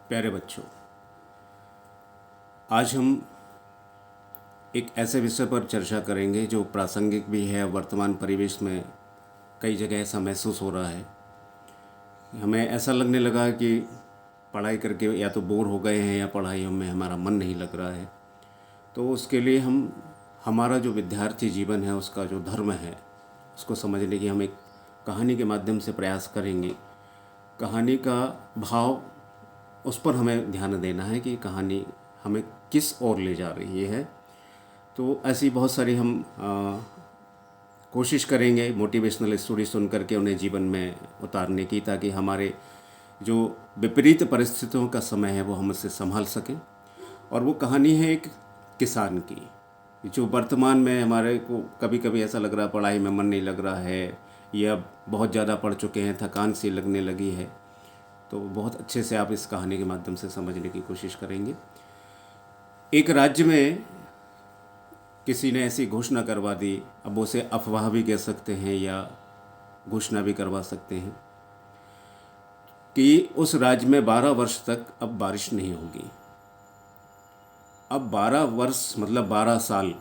प्यारे बच्चों, आज हम एक ऐसे विषय पर चर्चा करेंगे जो प्रासंगिक भी है। वर्तमान परिवेश में कई जगह ऐसा महसूस हो रहा है। हमें ऐसा लगने लगा कि पढ़ाई करके या तो बोर हो गए हैं या पढ़ाई में हमारा मन नहीं लग रहा है। तो उसके लिए हमारा जो विद्यार्थी जीवन है, उसका जो धर्म है, उसको समझने की हम एक कहानी के माध्यम से प्रयास करेंगे। कहानी का भाव, उस पर हमें ध्यान देना है कि कहानी हमें किस ओर ले जा रही है। तो ऐसी बहुत सारी हम कोशिश करेंगे मोटिवेशनल स्टोरी सुन करके उन्हें जीवन में उतारने की, ताकि हमारे जो विपरीत परिस्थितियों का समय है वो हम उससे संभाल सकें। और वो कहानी है एक किसान की, जो वर्तमान में हमारे को कभी कभी ऐसा लग रहा है पढ़ाई में मन नहीं लग रहा है, या बहुत ज़्यादा पढ़ चुके हैं, थकान सी लगने लगी है। तो बहुत अच्छे से आप इस कहानी के माध्यम से समझने की कोशिश करेंगे। एक राज्य में किसी ने ऐसी घोषणा करवा दी, अब उसे अफवाह भी कह सकते हैं या घोषणा भी करवा सकते हैं, कि उस राज्य में 12 वर्ष तक अब बारिश नहीं होगी। अब 12 वर्ष मतलब 12 साल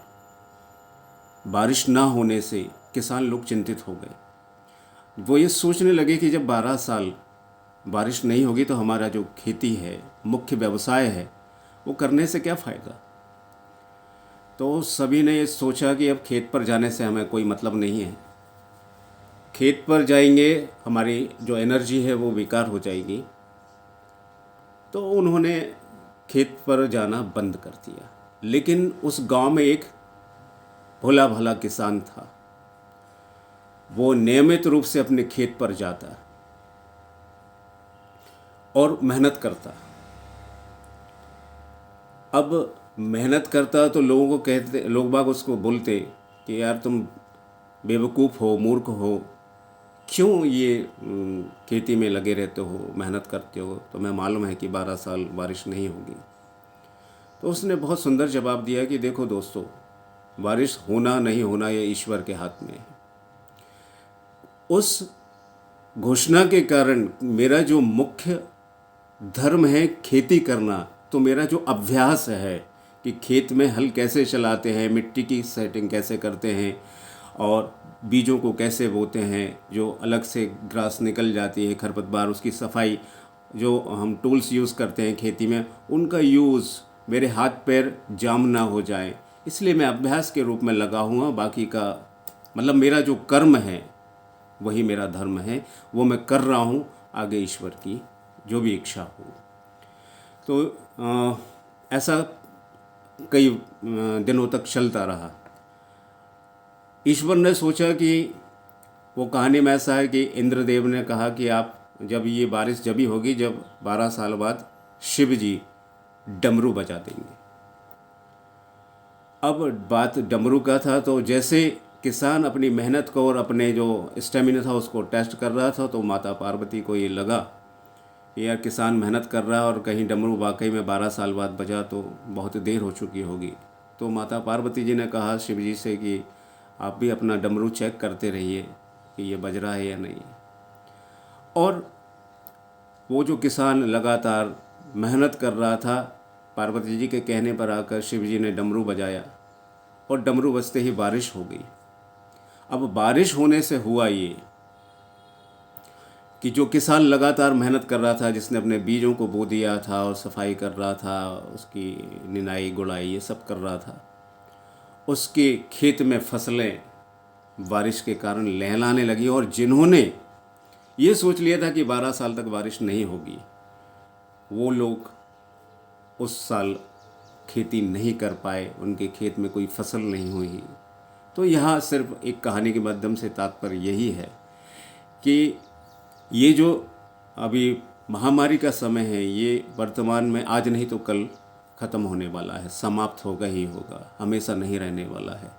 बारिश ना होने से किसान लोग चिंतित हो गए। वो ये सोचने लगे कि जब 12 साल बारिश नहीं होगी तो हमारा जो खेती है, मुख्य व्यवसाय है, वो करने से क्या फ़ायदा। तो सभी ने ये सोचा कि अब खेत पर जाने से हमें कोई मतलब नहीं है। खेत पर जाएंगे, हमारी जो एनर्जी है वो बेकार हो जाएगी। तो उन्होंने खेत पर जाना बंद कर दिया। लेकिन उस गांव में एक भोला भाला किसान था। वो नियमित रूप से अपने खेत पर जाता और मेहनत करता। अब मेहनत करता तो लोगों को कहते, लोग बाग उसको बोलते कि यार तुम बेवकूफ़ हो, मूर्ख हो, क्यों ये खेती में लगे रहते हो, मेहनत करते हो, तुम्हें मालूम है कि 12 साल बारिश नहीं होगी। तो उसने बहुत सुंदर जवाब दिया कि देखो दोस्तों, बारिश होना नहीं होना ये ईश्वर के हाथ में है। उस घोषणा के कारण मेरा जो मुख्य धर्म है खेती करना, तो मेरा जो अभ्यास है कि खेत में हल कैसे चलाते हैं, मिट्टी की सेटिंग कैसे करते हैं और बीजों को कैसे बोते हैं, जो अलग से ग्रास निकल जाती है, खरपतवार, उसकी सफाई, जो हम टूल्स यूज़ करते हैं खेती में, उनका यूज़ मेरे हाथ पैर जाम ना हो जाए, इसलिए मैं अभ्यास के रूप में लगा हुआ। बाकी का मतलब मेरा जो कर्म है वही मेरा धर्म है, वो मैं कर रहा हूँ, आगे ईश्वर की जो भी इच्छा हो। तो ऐसा कई दिनों तक चलता रहा। ईश्वर ने सोचा कि वो कहानी में ऐसा है कि इंद्रदेव ने कहा कि आप जब ये बारिश जब ही होगी जब 12 साल बाद शिव जी डमरू बजा देंगे। अब बात डमरू का था, तो जैसे किसान अपनी मेहनत को और अपने जो स्टेमिना था उसको टेस्ट कर रहा था, तो माता पार्वती को ये लगा कि यार किसान मेहनत कर रहा है और कहीं डमरू वाकई में 12 साल बाद बजा तो बहुत देर हो चुकी होगी। तो माता पार्वती जी ने कहा शिव जी से कि आप भी अपना डमरू चेक करते रहिए कि ये बज रहा है या नहीं। और वो जो किसान लगातार मेहनत कर रहा था, पार्वती जी के कहने पर आकर शिव जी ने डमरू बजाया और डमरू बजते ही बारिश हो गई। अब बारिश होने से हुआ ये कि जो किसान लगातार मेहनत कर रहा था, जिसने अपने बीजों को बो दिया था और सफाई कर रहा था, उसकी निनाई गुड़ाई ये सब कर रहा था, उसके खेत में फसलें बारिश के कारण लहलाने लगी। और जिन्होंने ये सोच लिया था कि 12 साल तक बारिश नहीं होगी, वो लोग उस साल खेती नहीं कर पाए, उनके खेत में कोई फसल नहीं हुई। तो यहाँ सिर्फ एक कहानी के माध्यम से तात्पर्य यही है कि ये जो अभी महामारी का समय है, ये वर्तमान में आज नहीं तो कल ख़त्म होने वाला है, समाप्त होगा ही होगा, हमेशा नहीं रहने वाला है।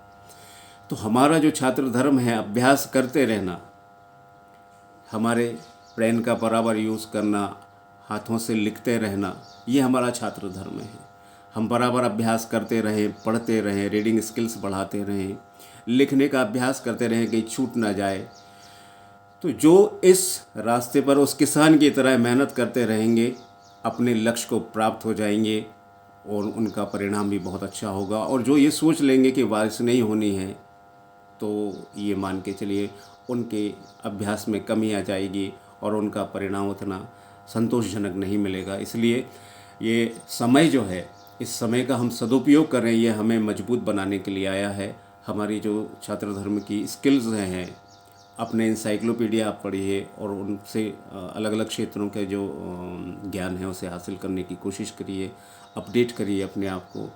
तो हमारा जो छात्र धर्म है, अभ्यास करते रहना, हमारे पेन का बराबर यूज़ करना, हाथों से लिखते रहना, ये हमारा छात्र धर्म है। हम बराबर अभ्यास करते रहें, पढ़ते रहें, रीडिंग स्किल्स बढ़ाते रहें, लिखने का अभ्यास करते रहें कि छूट ना जाए। तो जो इस रास्ते पर उस किसान की तरह मेहनत करते रहेंगे, अपने लक्ष्य को प्राप्त हो जाएंगे और उनका परिणाम भी बहुत अच्छा होगा। और जो ये सोच लेंगे कि बारिश नहीं होनी है, तो ये मान के चलिए उनके अभ्यास में कमी आ जाएगी और उनका परिणाम उतना संतोषजनक नहीं मिलेगा। इसलिए ये समय जो है, इस समय का हम सदुपयोग करें, ये हमें मजबूत बनाने के लिए आया है। हमारी जो छात्र धर्म की स्किल्स हैं, अपने इंसाइक्लोपीडिया आप पढ़िए और उनसे अलग अलग क्षेत्रों के जो ज्ञान है उसे हासिल करने की कोशिश करिए, अपडेट करिए अपने आप को।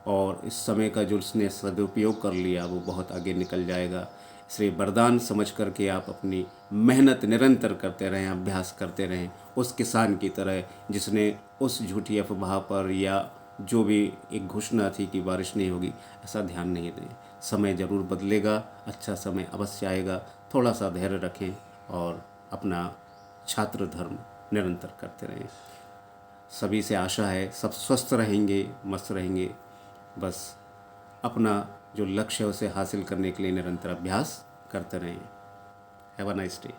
और इस समय का जो उसने सदुपयोग कर लिया वो बहुत आगे निकल जाएगा। इसे वरदान समझ करके आप अपनी मेहनत निरंतर करते रहें, अभ्यास करते रहें, उस किसान की तरह जिसने उस झूठी अफवाह पर या जो भी एक घोषणा थी कि बारिश नहीं होगी, ऐसा ध्यान नहीं दें। समय ज़रूर बदलेगा, अच्छा समय अवश्य आएगा। थोड़ा सा धैर्य रखें और अपना छात्र धर्म निरंतर करते रहें। सभी से आशा है सब स्वस्थ रहेंगे, मस्त रहेंगे। बस अपना जो लक्ष्य है उसे हासिल करने के लिए निरंतर अभ्यास करते रहें। Have a nice day.